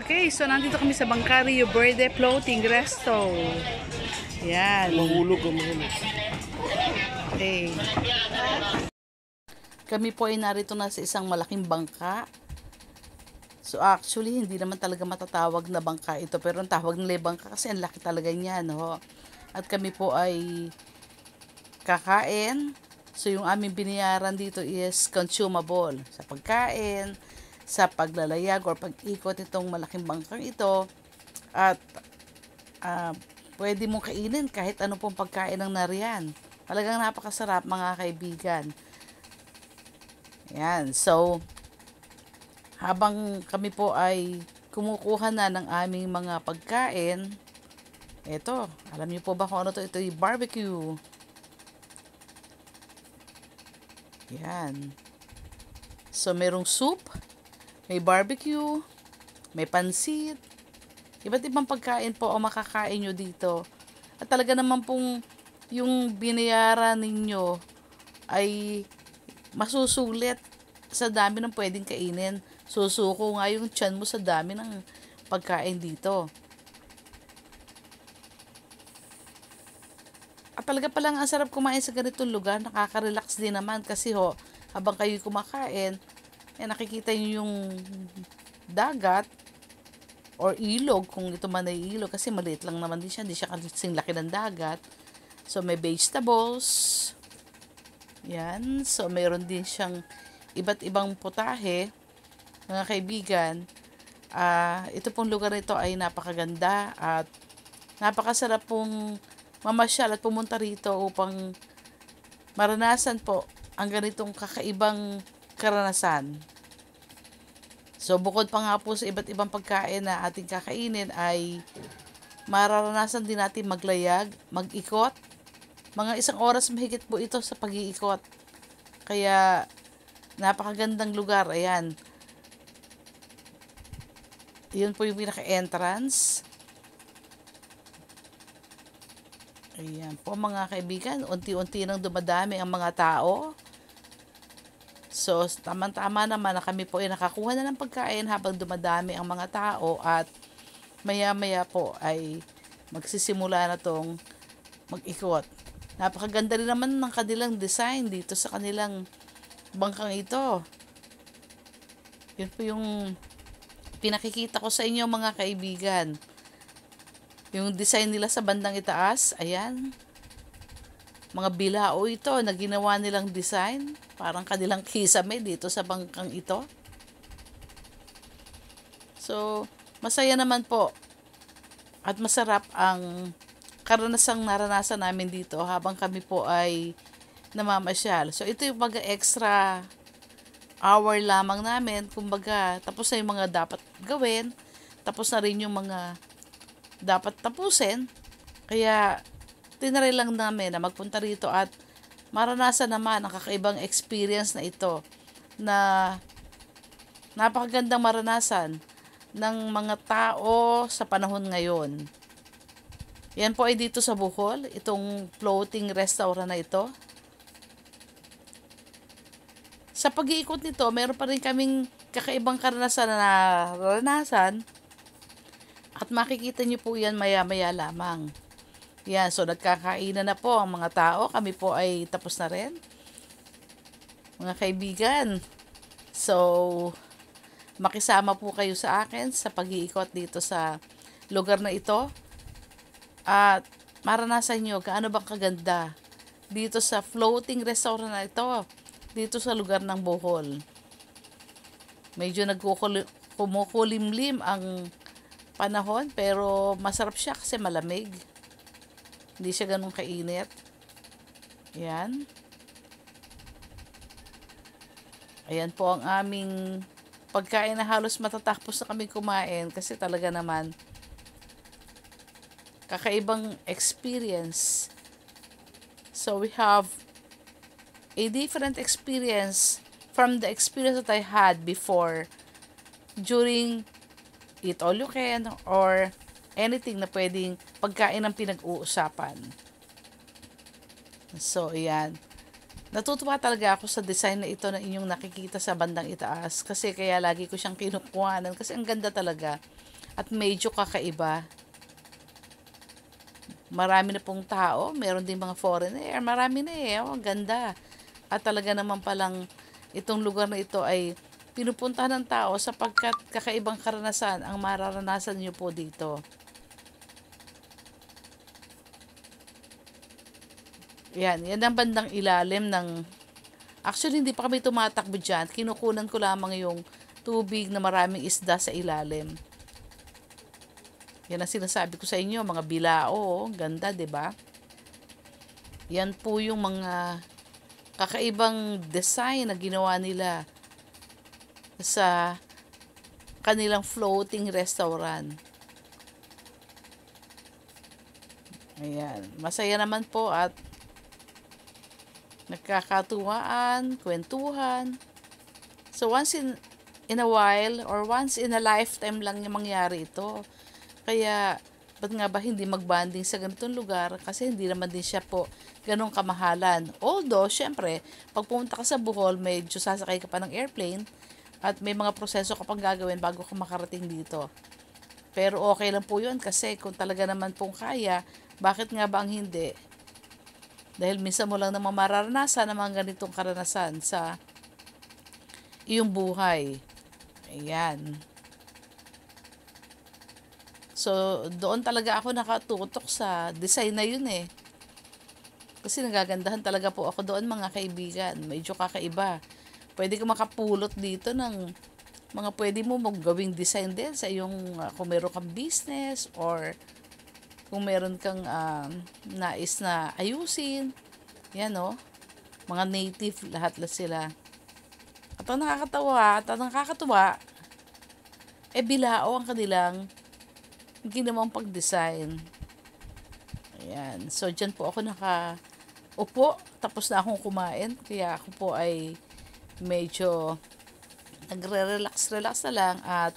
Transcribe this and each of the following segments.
Okay, so nandito kami sa Bangkario Verde Floating Resto. Yan. Mahulog o mahulog. Okay. Kami po ay narito na sa isang malaking bangka. So actually, hindi naman talaga matatawag na bangka ito. Pero ang tawag nila bangka kasi ang laki talaga niya. No? At kami po ay kakain. So yung aming binayaran dito is consumable. Sa pagkain, sa paglalayag or pag-ikot itong malaking bangkang ito. At pwede mong kainin kahit ano pong pagkain ng nariyan. Talagang napakasarap mga kaibigan. Yan. So, habang kami po ay kumukuha na ng aming mga pagkain, eto, alam niyo po ba kung ano to? Ito yung barbecue. Yan. So, merong soup, may barbecue, may pansit, iba't ibang pagkain po o makakain nyo dito. At talaga naman pong yung binayaran ninyo ay masusulit sa dami ng pwedeng kainin. Susuko nga yung tiyan mo sa dami ng pagkain dito. At talaga palang ang sarap kumain sa ganitong lugar. Nakaka-relax din naman kasi habang kayo kumakain, nakikita nyo yung dagat or ilog, kung ito man ay ilog kasi maliit lang naman din siya, hindi siya kasing laki ng dagat. So may vegetables, yan. So mayroon din siyang iba't ibang putahe, mga kaibigan. Ito pong lugar nito ay napakaganda at napakasarap pong mamasyal at pumunta rito upang maranasan po ang ganitong kakaibang karanasan. So, bukod pa nga po sa iba't ibang pagkain na ating kakainin ay mararanasan din natin maglayag, mag-ikot. Mga 1 oras mahigit po ito sa pag-iikot. Kaya, napakagandang lugar. Ayan. Yun po yung pinaka-entrance. Ayan po mga kaibigan. Unti-unti nang dumadami ang mga tao. So, tama-tama naman na kami po ay nakakuha na ng pagkain habang dumadami ang mga tao at maya-maya po ay magsisimula na tong mag-ikot. Napakaganda rin naman ng kanilang design dito sa kanilang bangkang ito. Yun po yung pinakikita ko sa inyo mga kaibigan. Yung design nila sa bandang itaas, ayan. Mga bilao ito na ginawa nilang design. Parang kanilang kisame dito sa bangkang ito. So, masaya naman po. At masarap ang karanasang naranasan namin dito habang kami po ay namamasyal. So, ito yung extra hour lamang namin. Kumbaga, tapos na yung mga dapat gawin. Tapos na rin yung mga dapat tapusin. Kaya, tinry lang namin na magpunta rito at maranasan naman ang kakaibang experience na ito na napakagandang maranasan ng mga tao sa panahon ngayon. Yan po ay dito sa Bohol, itong floating restaurant na ito. Sa pag-iikot nito, meron pa rin kaming kakaibang karanasan na naranasan at makikita nyo po yan maya-maya lamang. Yan, so nagkakainan na po ang mga tao. Kami po ay tapos na rin. Mga kaibigan. So, makisama po kayo sa akin sa pag-iikot dito sa lugar na ito. At maranasan nyo gaano bang kaganda dito sa floating restaurant na ito. Dito sa lugar ng Bohol. Medyo kumukulimlim ang panahon pero masarap siya kasi malamig. Hindi siya ganun kainit. Ayan. Ayan po ang aming pagkain na halos matatapos na kami kumain kasi talaga naman kakaibang experience. So we have a different experience from the experience that I had before during eat all you can or anything na pwedeng pagkain ang pinag-uusapan. So, ayan. Natutuwa talaga ako sa design na ito na inyong nakikita sa bandang itaas kasi kaya lagi ko siyang kinukuhanan kasi ang ganda talaga at medyo kakaiba. Marami na pong tao, meron din mga foreigner, marami na ang ganda. At talaga naman palang itong lugar na ito ay pinupuntahan ng tao sapagkat kakaibang karanasan ang mararanasan niyo po dito. Yan ang bandang ilalim ng... Actually, hindi pa kami tumatakbo dyan. Kinukunan ko lamang yung tubig na maraming isda sa ilalim. Yan ang sinasabi ko sa inyo, mga bilao. Ganda, 'di ba? Yan po yung mga kakaibang design na ginawa nila sa kanilang floating restaurant. Ayan. Masaya naman po at nagkakatuwaan, kwentuhan. So, once in a while or once in a lifetime lang yung mangyari ito. Kaya, ba't nga ba hindi magbanding sa ganitong lugar? Kasi hindi naman din siya po ganong kamahalan. Although, syempre, pag pumunta ka sa Bohol, medyo sasakay ka pa ng airplane at may mga proseso ka pang gagawin bago ka makarating dito. Pero okay lang po yun kasi kung talaga naman pong kaya, bakit nga ba ang hindi? Dahil minsan mo lang naman mararanasan ang mga ganitong karanasan sa iyong buhay. Ayan. So, doon talaga ako nakatutok sa design na yun eh. Kasi nagagandahan talaga po ako doon mga kaibigan. Medyo kakaiba. Pwede ka makapulot dito ng mga pwede mo maggawing design din sa iyong kung meron kang business or kung meron kang nais na ayusin. Yan mga native lahat sila. At ang nakakatuwa, bilao ang kanilang ginawang pag-design. Ayan. So, dyan po ako nakaupo. Tapos na akong kumain. Kaya ako po ay medyo nagre-relax na lang at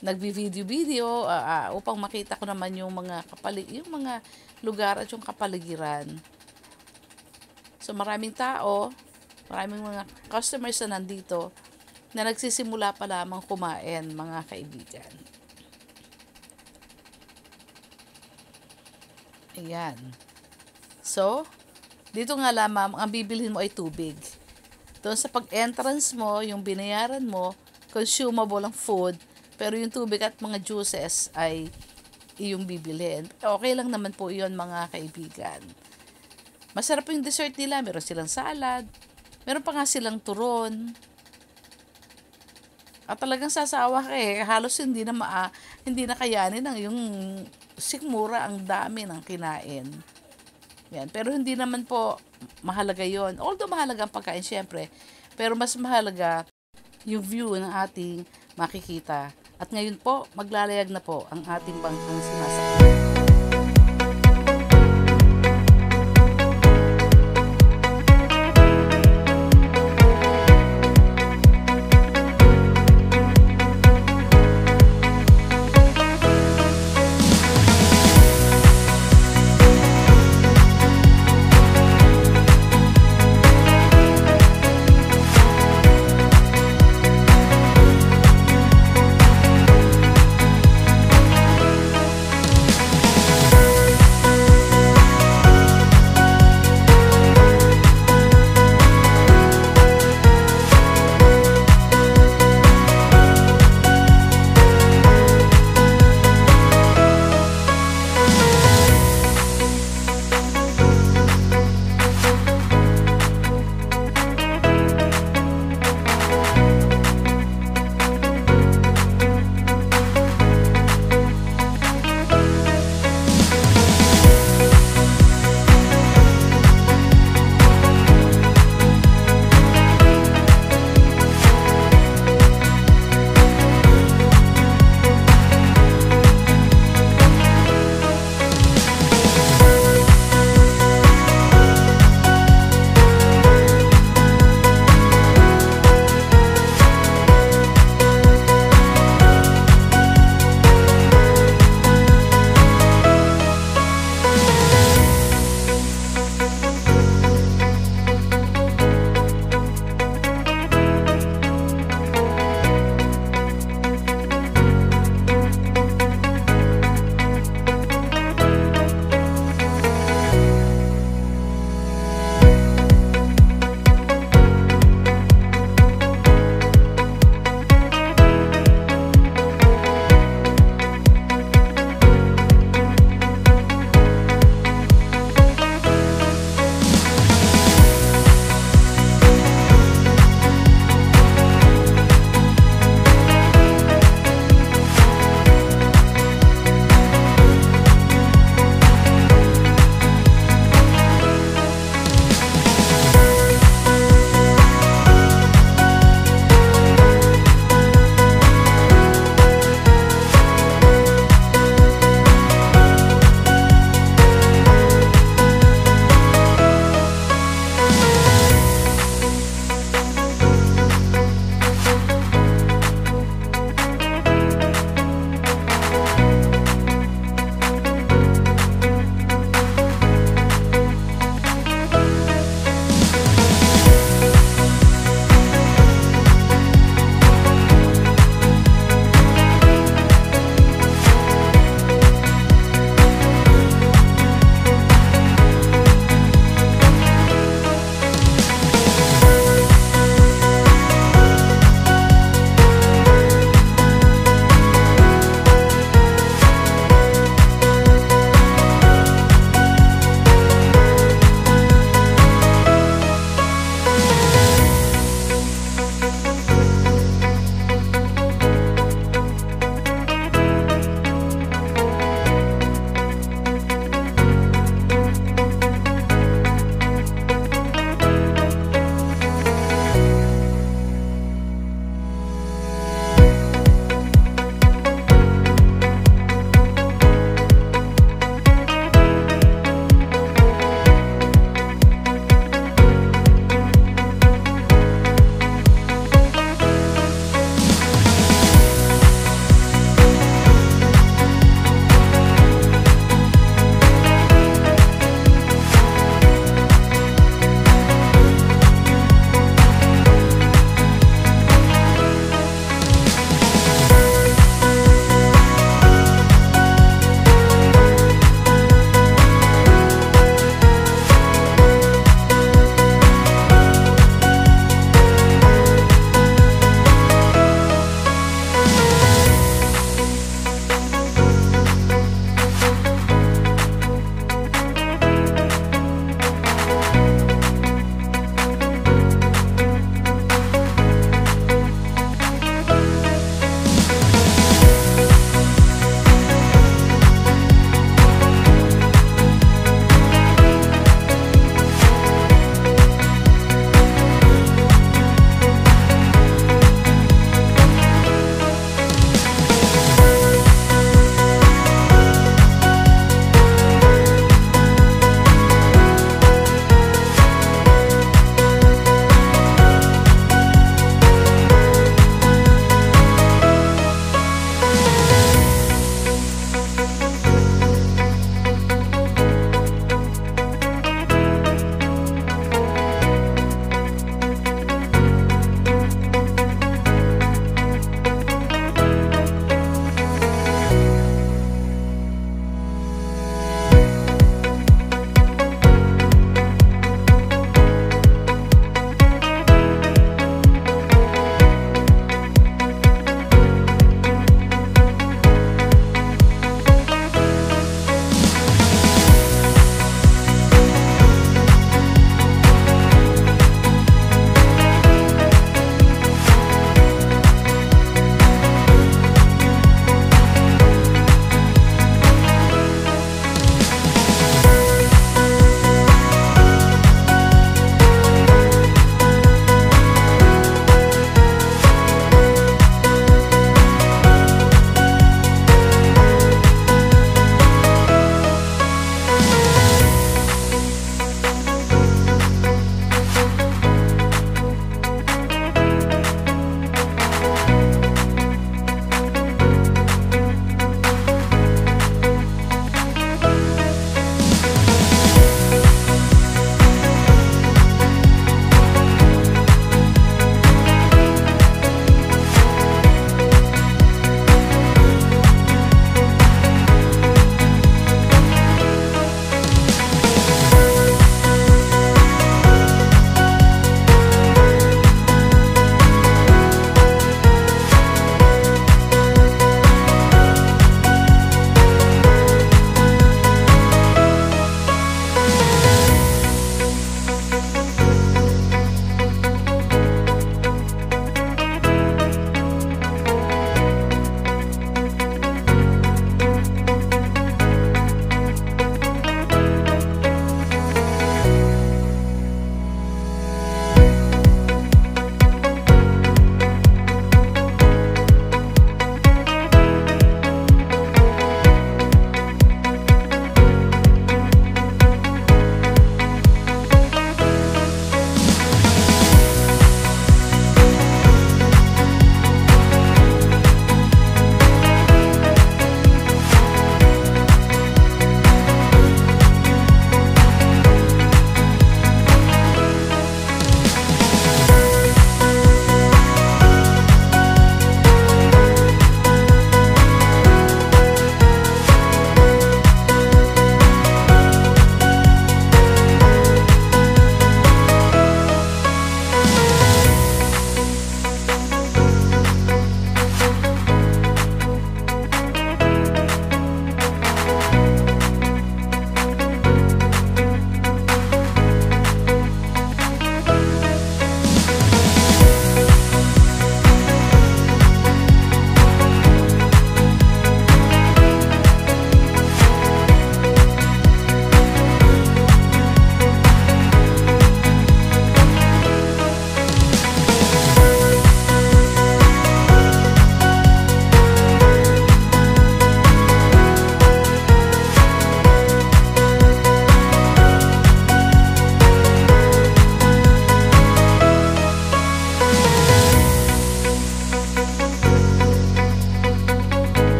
nagbi-video upang makita ko naman yung mga lugar at yung kapaligiran. So maraming tao, maraming mga customers na nandito na nagsisimula pa lamang kumain, mga kaibigan. Ayan. So, dito nga lamang ang bibilhin mo ay tubig. Doon sa pag-entrance mo, yung binayaran mo, consumable ang food, pero yung tubig at mga juices ay iyong bibilhin. Okay lang naman po yun, mga kaibigan. Masarap yung dessert nila. Meron silang salad. Meron pa nga silang turon. At talagang sasawa ka halos hindi na kayanin yung sikmura ang dami ng kinain. Yan. Pero hindi naman po mahalaga yon. Although mahalaga ang pagkain syempre. Pero mas mahalaga yung view ng ating makikita. At ngayon po, maglalayag na po ang ating bangkang sinasakyan.